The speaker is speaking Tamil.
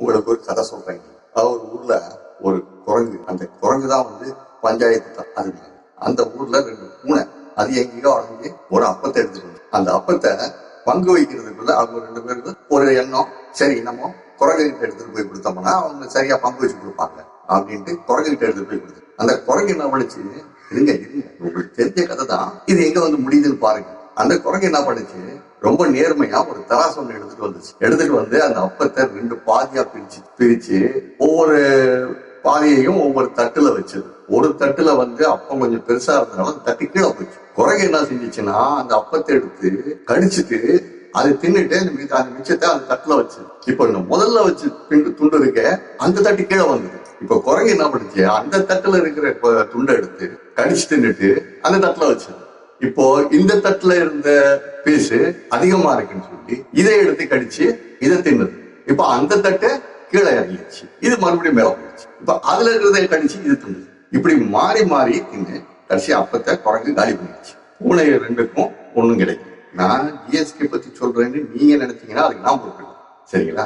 உங்களுக்கு ஒரு கதை சொல்றேன். ஒரு ஊர்ல ஒரு குரங்கு, அந்த குரங்கு தான் பஞ்சாயத்து தான். அது அந்த ஊர்ல 2 பூனை அது எங்கேயோ அடைஞ்சு ஒரு அப்பத்தை எடுத்துட்டு வந்து அந்த அப்பத்தை பங்கு வைக்கிறதுக்குள்ள அவங்க 2 பேருக்கு ஒரு எண்ணம், சரி நம்ம குரங்கு கிட்ட எடுத்துட்டு போய் கொடுத்தோம்னா அவங்க சரியா பங்கு வச்சு கொடுப்பாங்க அப்படின்ட்டு குரங்கு கிட்ட எடுத்துட்டு போய் கொடுத்து அந்த குரங்கு என்ன பண்ணிச்சு, இருங்க உங்களுக்கு தெரிஞ்ச கதை தான், இது எங்க முடியுதுன்னு பாருங்க. அந்த குரங்கு என்ன பண்ணுச்சு, ரொம்ப நேர்மையா ஒரு தராசு ஒண்ணு எடுத்துட்டு வந்து அந்த அப்பத்தை 2 பாதியா பிரிச்சு ஒவ்வொரு பாதியையும் ஒவ்வொரு தட்டுல வச்சது. ஒரு தட்டுல அப்பம் கொஞ்சம் பெருசா இருந்தனால அந்த தட்டு கீழே போச்சு. குரங்கு என்ன செஞ்சிச்சுன்னா அந்த அப்பத்தை எடுத்து கடிச்சிட்டு அதை தின்னுட்டு அந்த மிச்சத்தை அந்த தட்டுல வச்சு, இப்ப இந்த முதல்ல வச்சு துண்டு இருக்க அந்த தட்டு கீழே வந்தது. இப்ப குரங்கு என்ன பண்ணுச்சு, அந்த தட்டுல இருக்கிற துண்டை எடுத்து கடிச்சு தின்னுட்டு அந்த தட்டுல வச்சது. இப்போ இந்த தட்டுல இருந்த பீஸ் அதிகமா இருக்குன்னு சொல்லி இதை எடுத்து கடிச்சு இதை தின்னது. இப்ப அந்த தட்டை கீழே இறங்கிடுச்சு, இது மறுபடியும் மேல போயிடுச்சு. இப்ப அதுல இருக்கிறத கடிச்சு இது தின்னுது. இப்படி மாறி மாறி தின்னு கடைசி அப்பத்தை குரங்கு காலி பண்ணிடுச்சு. பூனை 2க்கும் ஒண்ணும் கிடைக்கும். நான் ஜிஎஸ்டி பத்தி சொல்றேன்னு நீங்க நினைச்சீங்கன்னா அதுக்கு நான் பொறுப்பு, சரிங்களா?